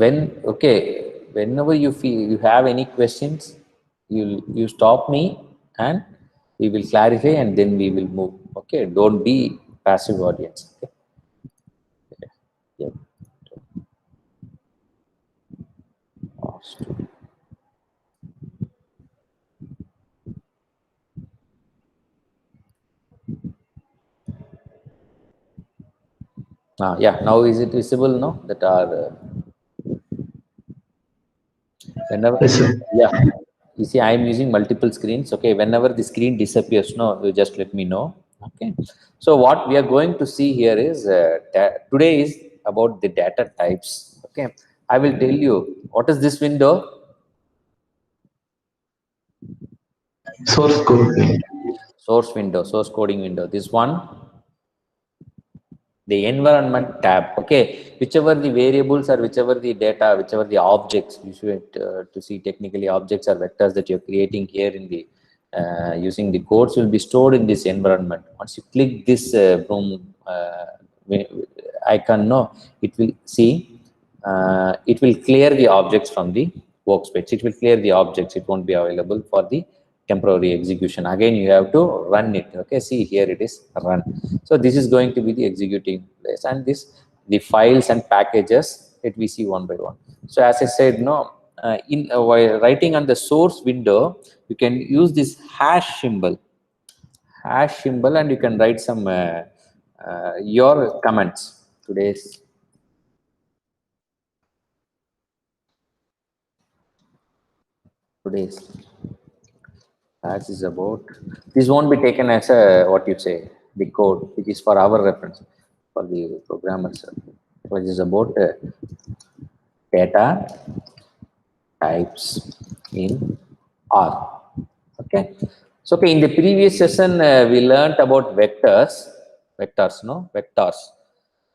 whenever you feel you have any questions, you stop me and we will clarify and then we will move. Okay, don't be passive audience. Okay. Yeah. Yeah, now is it visible? No, that are whenever, Yes, sir. yeah, you see I am using multiple screens. Okay, whenever the screen disappears, no, you just let me know. Okay, so what we are going to see here is today is about the data types. Okay, I will tell you what is this window. Source code. Source window, source coding window, this one. The environment tab. Okay, whichever the variables or whichever the data, whichever the objects, you should to see technically objects or vectors that you're creating here in the using the codes will be stored in this environment. Once you click this broom icon, no, it will see it will clear the objects from the workspace. It will clear the objects. It won't be available for the temporary execution. Again, you have to run it. Okay, see here it is run. So this is going to be the executing place, and this the files and packages that we see one by one. So as I said, no, while writing on the source window, you can use this hash symbol, and you can write some your comments. Today's as is about, this won't be taken as a what you say the code, which is for our reference for the programmers, which is about data types in R. Okay, so okay, in the previous session we learned about vectors,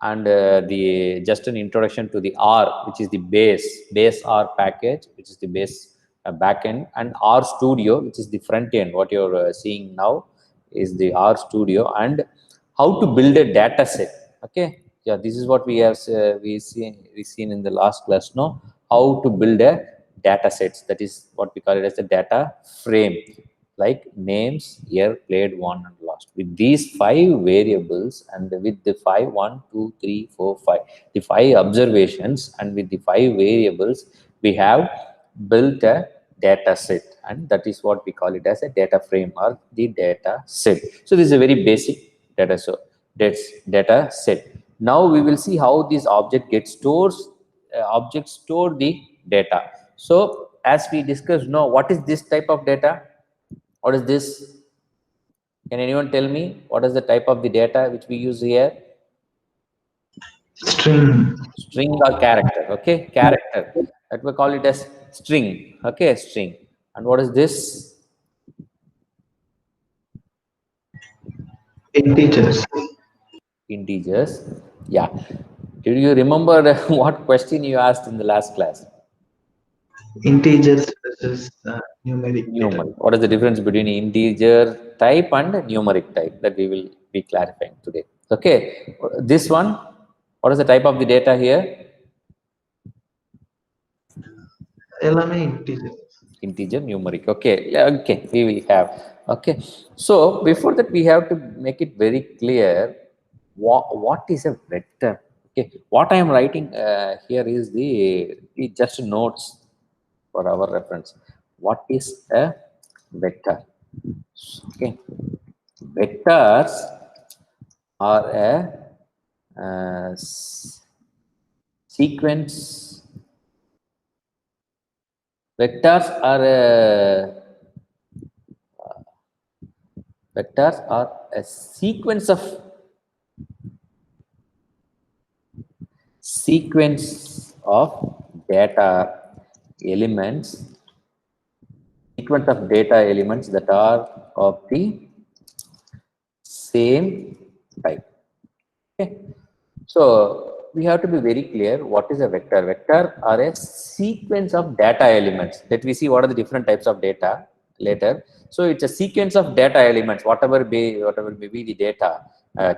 and the just an introduction to the R, which is the base R package, which is the base backend, and R Studio, which is the front end. What you're seeing now is the R Studio, and how to build a data set. Okay, yeah, this is what we have we seen in the last class. No, how to build a data sets, that is what we call it as a data frame, like names, year, played, won and lost, with these 5 variables, and with the 5 1 2 3 4 5, the 5 observations, and with the 5 variables we have built a data set, and that is what we call it as a data frame or the data set. So this is a very basic data, so that's data set. Now we will see how this object gets stores object store the data. So as we discussed, now what is this type of data? What is this? Can anyone tell me what is the type of the data which we use here? String. String or character? Okay, character, that we call it as string. Okay, string. And what is this? Integers. Integers. Yeah, do you remember what question you asked in the last class? Integers versus numeric data. Numeric. What is the difference between integer type and numeric type? That we will be clarifying today. Okay, this one, what is the type of the data here? LMA integers. Integer, numeric. Okay, yeah, okay, we will have. Okay, so before that we have to make it very clear what is a vector. Okay, what I am writing here is the just notes for our reference. What is a vector? Okay, vectors are a sequence. Vectors are a sequence of data elements, that are of the same type. Okay, so we have to be very clear what is a vector. Vector are a sequence of data elements. Let me see what are the different types of data later. So it's a sequence of data elements, whatever may be the data,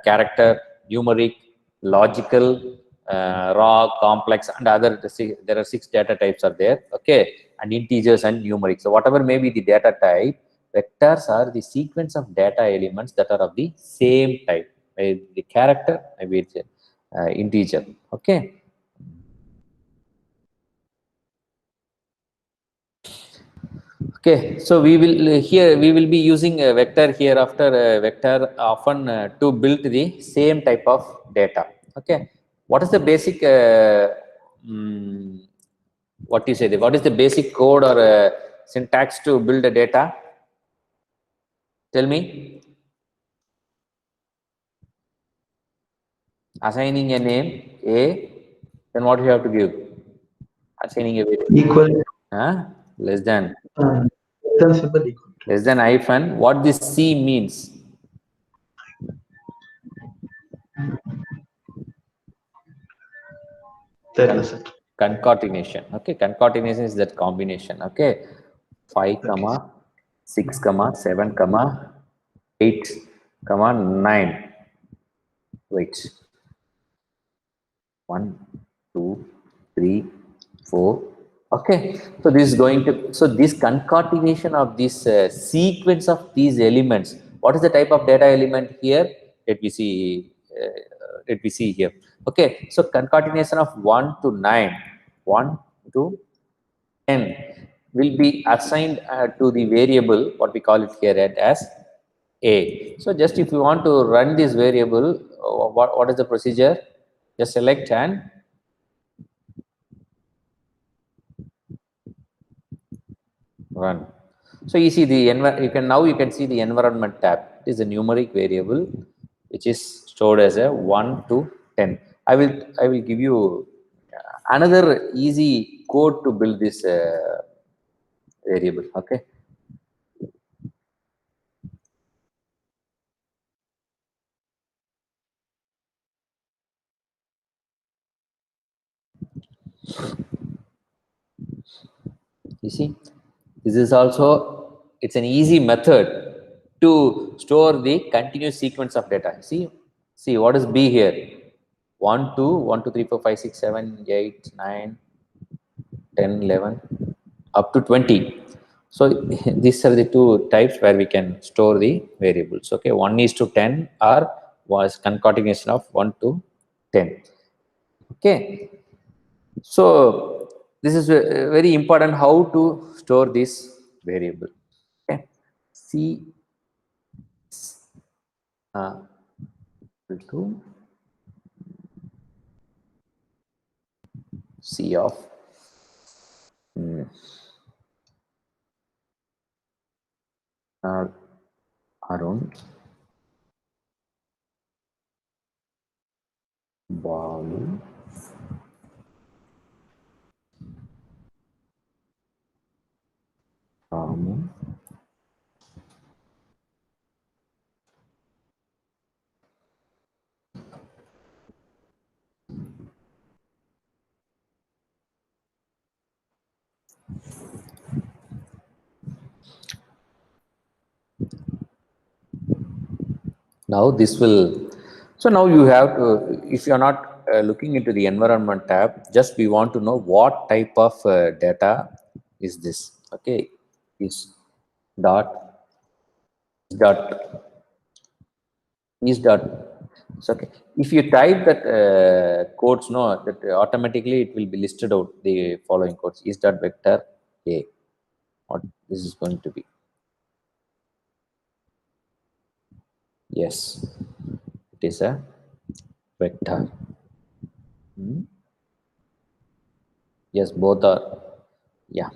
character, numeric, logical, raw, complex, and other. There are 6 data types are there. Okay, and integers and numeric. So whatever may be the data type, vectors are the sequence of data elements that are of the same type. Maybe the character, maybe it's integer. Okay. Okay, so we will here we will be using a vector here after a vector often to build the same type of data. Okay, what is the basic what do you say? What is the basic code or syntax to build a data? Tell me. Assigning a name A, then what you have to give? Assigning a variable. Equal. Less than. Then symbol equal. Less than hyphen. What this C means? That was it. Concatenation. Okay, concatenation is that combination. Okay, 5 comma 6 comma 7 comma 8 comma 9. Wait. 1 2 3 4. Okay, so this is going to, so this concatenation of this sequence of these elements. What is the type of data element here? Let me see. Let me see here. Okay, so concatenation of 1 to 9, 1 to 10 will be assigned to the variable, what we call it here as A. So just if you want to run this variable, what is the procedure? Just select and run. So you see the you can see the environment tab. It is a numeric variable which is stored as a 1 to 10. I will give you another easy code to build this variable. Okay. You see, this is also, it's an easy method to store the continuous sequence of data. See what is B here? 1 2 1 2 3 4 5 6 7 8 9 10 11 up to 20. So these are the two types where we can store the variables. Okay, 1 is to 10 or was concatenation of 1 to 10. Okay, so this is very important how to store this variable. Okay, C equal to C of Arun, Balu, Ramu, now this will, so now you have to, if you are not looking into the environment tab, just we want to know what type of data is this. Okay, is dot is dot. So okay, if you type that codes, no, that automatically it will be listed out the following codes. Is dot vector A. What this is going to be? Yes, it is a vector. Yes, both are. Yeah,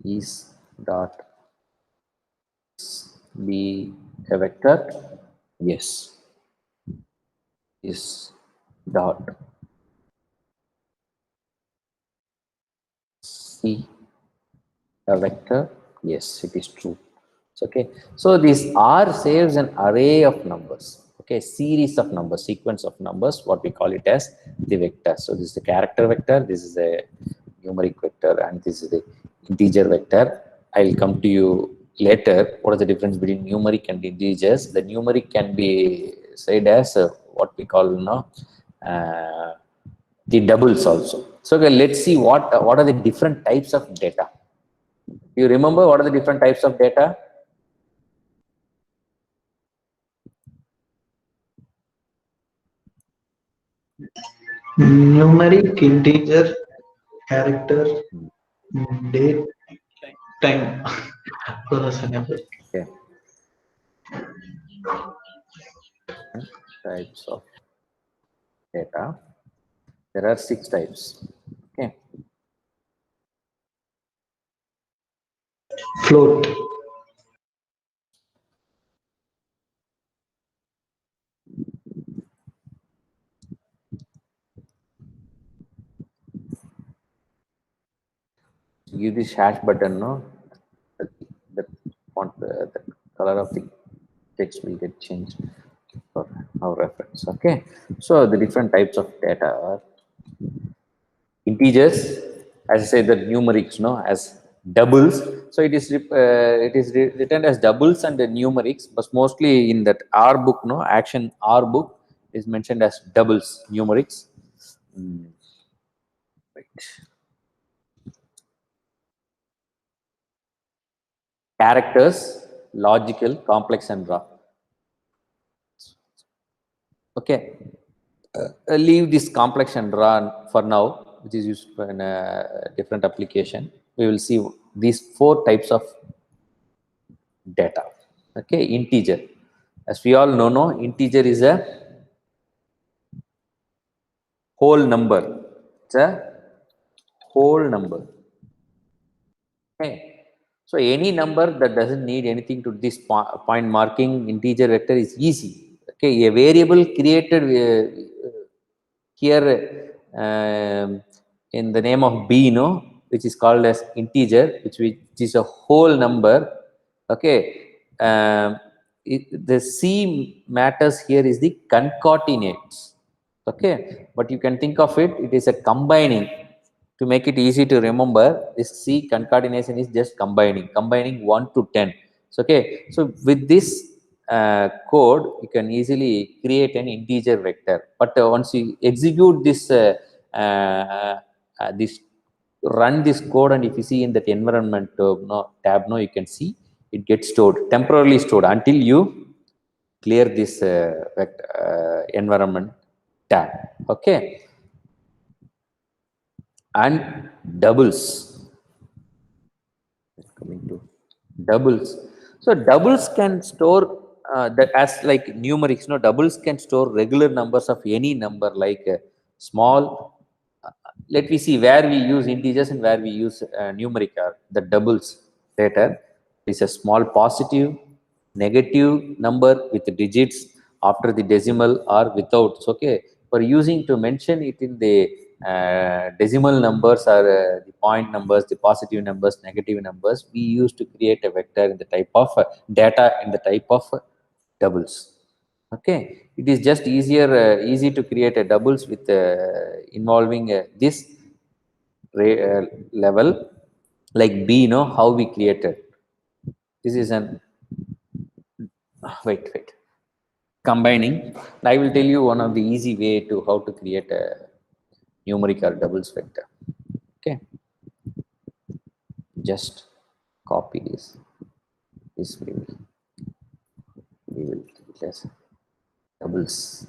is dot be a vector? Yes, is dot C a vector? Yes, it is true. So, okay, so this R saves an array of numbers. Okay, series of numbers, sequence of numbers, what we call it as the vector. So this is the character vector, this is a numeric vector, and this is the integer vector. I'll come to you later. What is the difference between numeric and integers? The numeric can be said as what we call now the doubles also. So okay, let's see what are the different types of data. You remember what are the different types of data? Numeric, integer, character, date, time. Okay, types of data. There are 6 types. Okay, Float. use this hash button, no, the font, the color of the text will get changed for our reference. Okay, so the different types of data are integers, as I say, the numerics, no, as doubles. So it is written as doubles and the numerics, but mostly in that R book, no, action R book is mentioned as doubles numerics. Right. Characters, logical, complex, and raw. Okay, leave this complex and raw for now, which is used in a different application. We will see these 4 types of data. Okay, integer. As we all know, no, integer is a whole number. It's a whole number. Okay. So any number that doesn't need anything to this point marking integer vector is easy. Okay, a variable created here in the name of b, no, which is called as integer, which is a whole number. Okay, the c matters here is the concatenates. Okay, but you can think of it is a combining. To make it easy to remember, this c concatenation is just combining 1 to 10. So okay, so with this code you can easily create an integer vector, but once you execute this this run this code, and if you see in that environment no, tab, no, you can see it gets stored, temporarily stored, until you clear this environment tab. Okay, and doubles, coming to doubles. So doubles can store that as like numerics, no, doubles can store regular numbers of any number, like small let me see where we use integers and where we use numeric are the doubles data is a small positive negative number with digits after the decimal or without. So, okay, for using to mention it in the decimal numbers or the point numbers, the positive numbers, negative numbers, we used to create a vector in the type of data in the type of doubles. Okay, it is just easy to create a doubles with involving this level like b, know how we created this is an wait combining. I will tell you one of the easy way to how to create a numeric or doubles vector. Okay, just copy this we will keep it as doubles.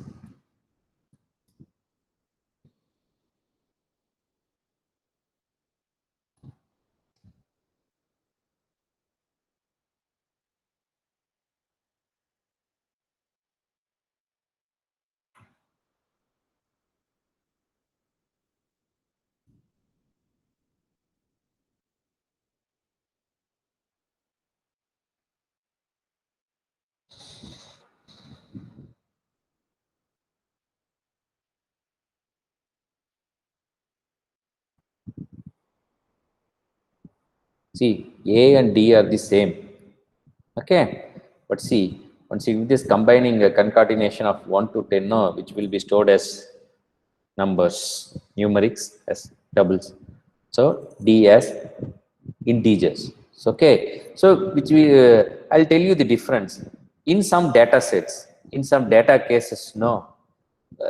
See, a and d are the same. Okay, but see, once you this combining a concatenation of 1 to 10, no, which will be stored as numbers, numerics as doubles, so d as integers. So, okay, so which we I'll tell you the difference in some data sets, in some data cases, no,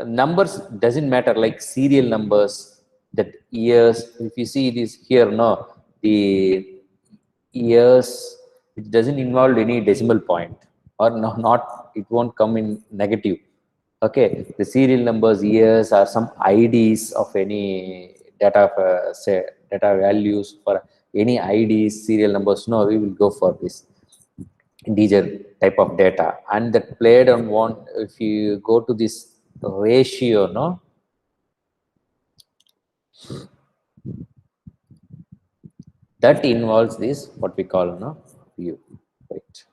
numbers doesn't matter, like serial numbers, that years. If you see this here, no, the years, it doesn't involve any decimal point, or no, not, it won't come in negative. Okay, the serial numbers, years, or some IDs of any data, say data values for any IDs, serial numbers, no, we will go for this integer type of data. And that played on one, if you go to this ratio, no, that involves this what we call, no, view. Wait,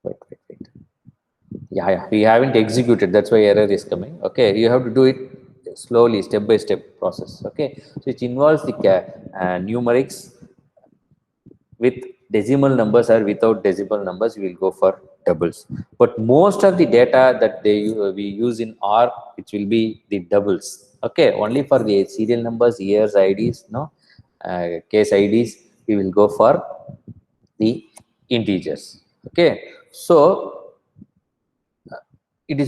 wait. Yeah, we haven't executed, that's why error is coming. Okay, you have to do it slowly, step by step process. Okay, so it involves the numerics with decimal numbers, or without decimal numbers we will go for doubles. But most of the data that we use in R, which will be the doubles. Okay, only for the serial numbers, years, IDs, no, case IDs, we will go for the integers. Okay, so it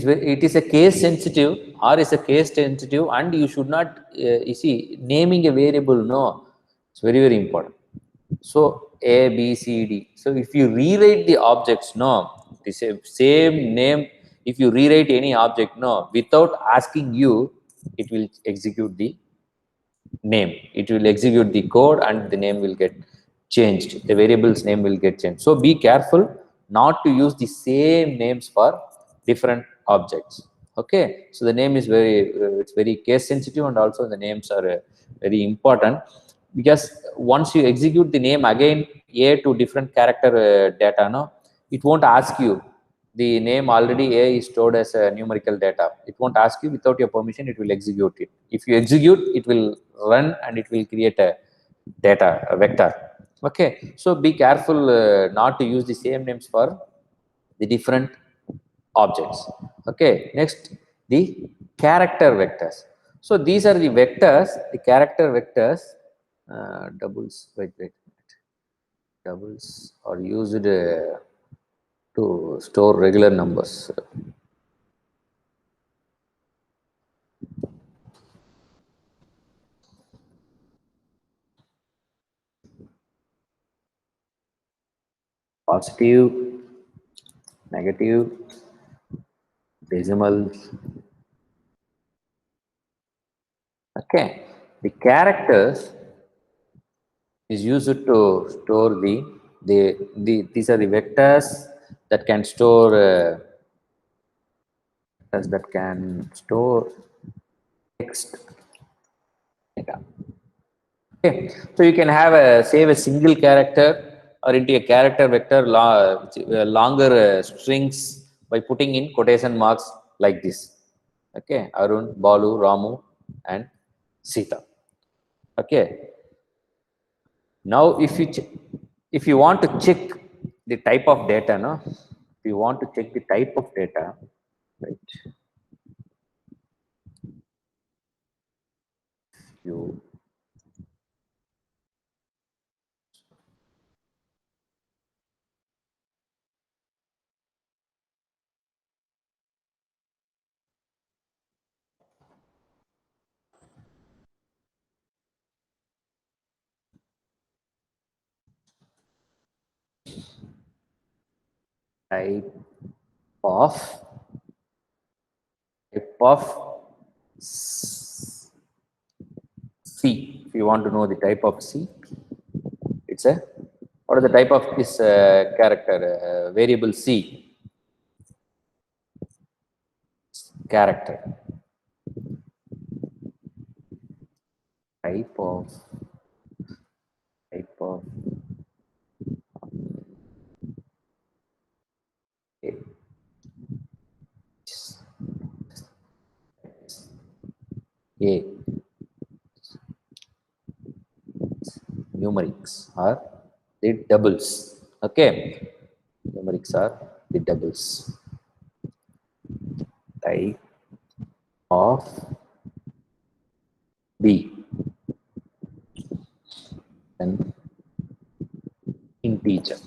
is a case sensitive, or is a case sensitive, and you should not, you see, naming a variable, no, it's very very important. So A, B, C, D. So if you rewrite the objects, no, the same name, if you rewrite any object, no, without asking you, it will execute the name. It will execute the code, and the name will get changed. The variable's name will get changed. So be careful not to use the same names for different objects. Okay, so the name is it's very case sensitive, and also the names are very important, because once you execute the name again, A to different character data, no, it won't ask you. The name already A is stored as a numerical data. It won't ask you, without your permission it will execute it. If you execute, it will run, and it will create a data, a vector. Okay, so be careful not to use the same names for the different objects. Okay, next, the character vectors. So these are the vectors, the character vectors. Doubles, wait. Doubles are used to store regular numbers. Positive, negative, decimals. Okay, the characters is used to store these are the vectors that can store text data. Okay, so you can have save a single character, or into a character vector longer strings, by putting in quotation marks like this. Okay, Arun, Balu, Ramu, and Sita. Okay, now if you want to check the type of data, no, if you want to check the type of data, right? You type of C. If you want to know the type of C, it's a, what is the type of this character variable C? Character. Type of A. Numerics are the doubles. Okay, numerics are the doubles. Type of B, and integer.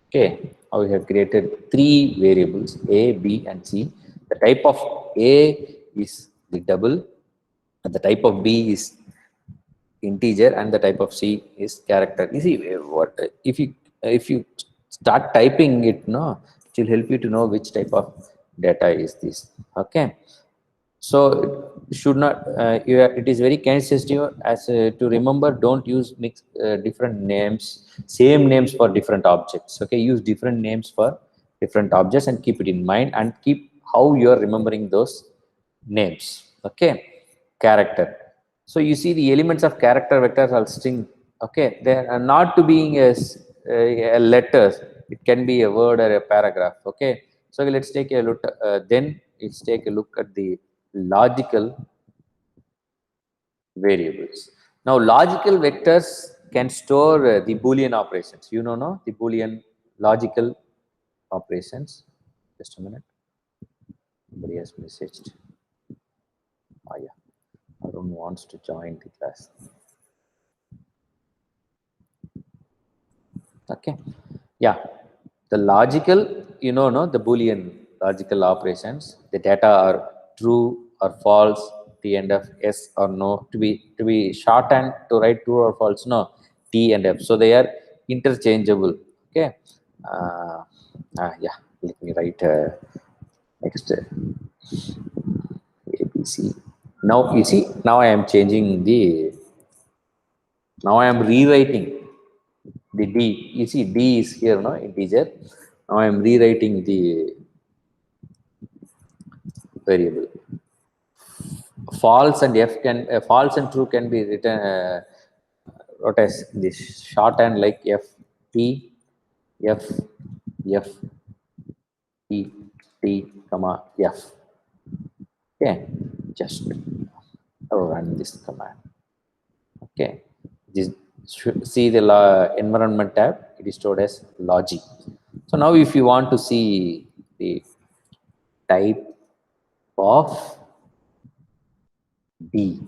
Okay, now we have created three variables A, B, and C. The type of A is the double, and the type of B is integer, and the type of C is character. You see, what if you start typing it, no, it will help you to know which type of data is this. Okay, so it should not. It is very sensitive as to remember. Don't use mix different names, same names for different objects. Okay, use different names for different objects and keep it in mind, and keep how you are remembering those names. Okay, character. So you see the elements of character vectors are string. Okay, they are not to being a letters. It can be a word or a paragraph. Okay, so let's take a look. Then let's take a look at the logical variables. Now, logical vectors can store the Boolean operations. You know, no, the Boolean logical operations. Just a minute. Somebody has messaged. Oh yeah, Arun wants to join the class. Okay, yeah, the logical, you know, no, the Boolean logical operations, the data are true or false, the end of yes or no, to be shorthand to write true or false, no, T and F, so they are interchangeable. Okay, yeah, let me write next ABC. Now you see, now I am changing the, now I am rewriting the D. You see, D is here, no, integer. Now I am rewriting the variable. False and F can, false and true can be written, what is this shorthand like F T F F T T comma F. Okay, just run this command. Okay, this see the environment tab, it is stored as logic. So now if you want to see the type of D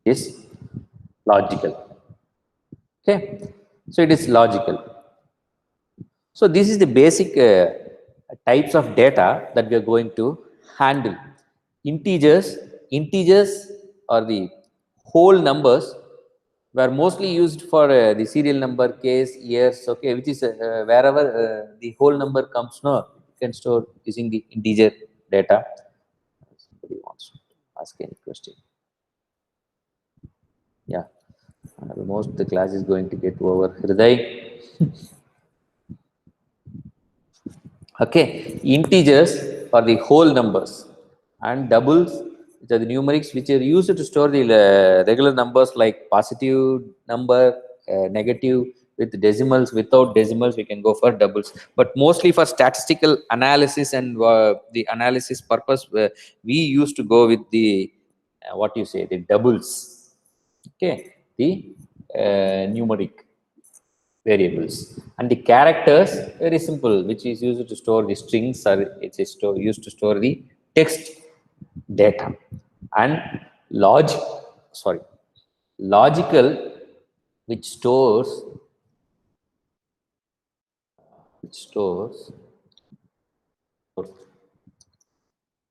is logical. Okay, so it is logical. So this is the basic types of data that we are going to handle. Integers or the whole numbers were mostly used for the serial number, case, years. Okay, which is wherever the whole number comes, no, you can store using the integer data. Somebody wants to ask any question. Yeah, almost the class is going to get over. Hriday. Okay, integers are the whole numbers, and doubles, which are the numerics, which are used to store the regular numbers like positive number, negative, with decimals, without decimals we can go for doubles, but mostly for statistical analysis and the analysis purpose, we used to go with the what you say, the doubles. Okay, the numeric variables, and the characters, very simple, which is used to store the strings, or it's used to store the text data. And logic, sorry, logical, which stores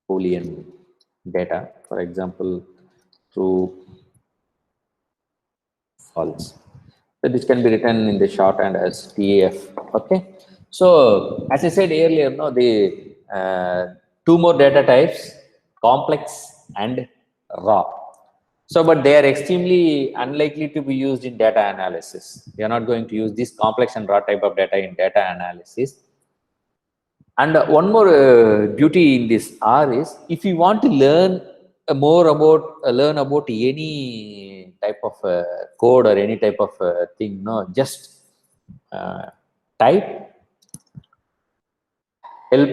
Boolean data, for example, true, false. So this can be written in the shorthand as TAF. Okay, so as I said earlier, no, the two more data types, complex and raw. So but they are extremely unlikely to be used in data analysis. We are not going to use this complex and raw type of data in data analysis. And one more beauty in this R is, if you want to learn more about any type of code or any type of thing, no, just type help.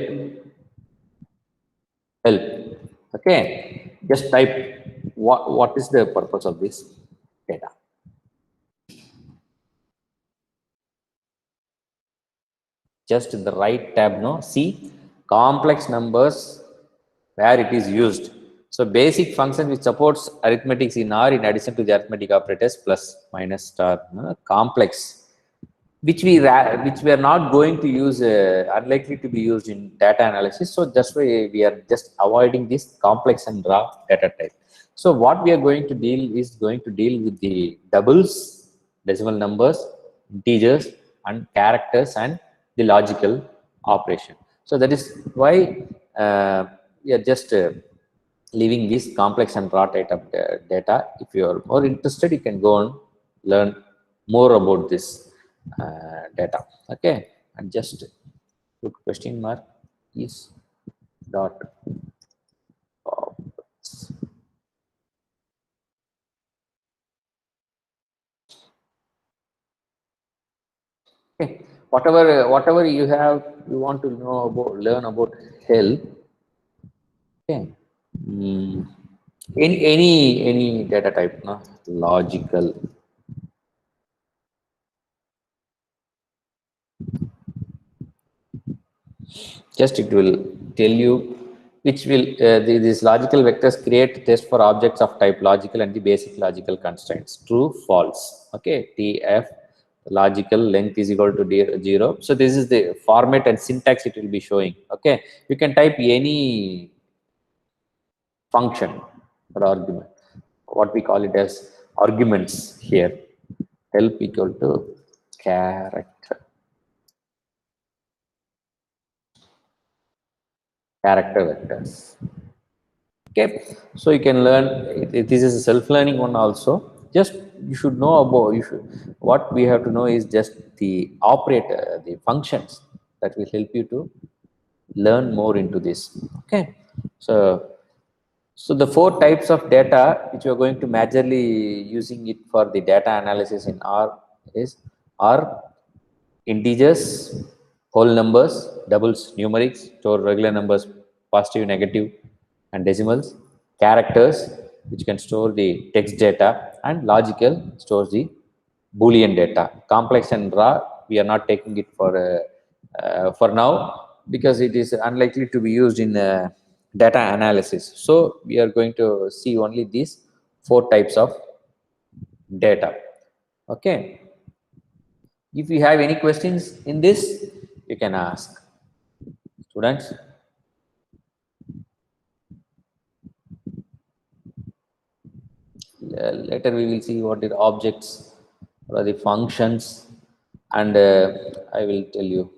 Okay, just type what is the purpose of this data. Just in the right tab, no, see complex numbers, where it is used. So basic function which supports arithmetics in R in addition to the arithmetic operators plus, minus, star. Complex which we are not going to use, unlikely to be used in data analysis. So that's why we are just avoiding this complex and raw data type. So what we are going to deal is going to deal with the doubles, decimal numbers, integers, and characters, and the logical operation. So that is why we are just leaving this complex and raw type of data. If you are more interested, you can go and learn more about this data. Okay, and just put question mark is dot ops. Okay, whatever you want to know about, learn about health. Okay, mm, any data type, no? Logical. Just it will tell you which will these logical vectors create test for objects of type logical and the basic logical constraints, true, false. Okay, tf logical length is equal to 0. So this is the format and syntax it will be showing. Okay, you can type any function or argument, what we call it as arguments here. Help equal to character vectors. Okay, so you can learn this is a self-learning one also. Just you should know about, you should, what we have to know is just the operator, the functions that will help you to learn more into this. Okay, so the four types of data which we are going to majorly using it for the data analysis in R is are integers, whole numbers, doubles, numerics, store regular numbers, positive, negative, and decimals, characters, which can store the text data, and logical stores the Boolean data. Complex and raw, we are not taking it for now, because it is unlikely to be used in data analysis. So we are going to see only these four types of data. Okay. If you have any questions in this, you can ask. Students, later we will see what are the objects, what are the functions, and I will tell you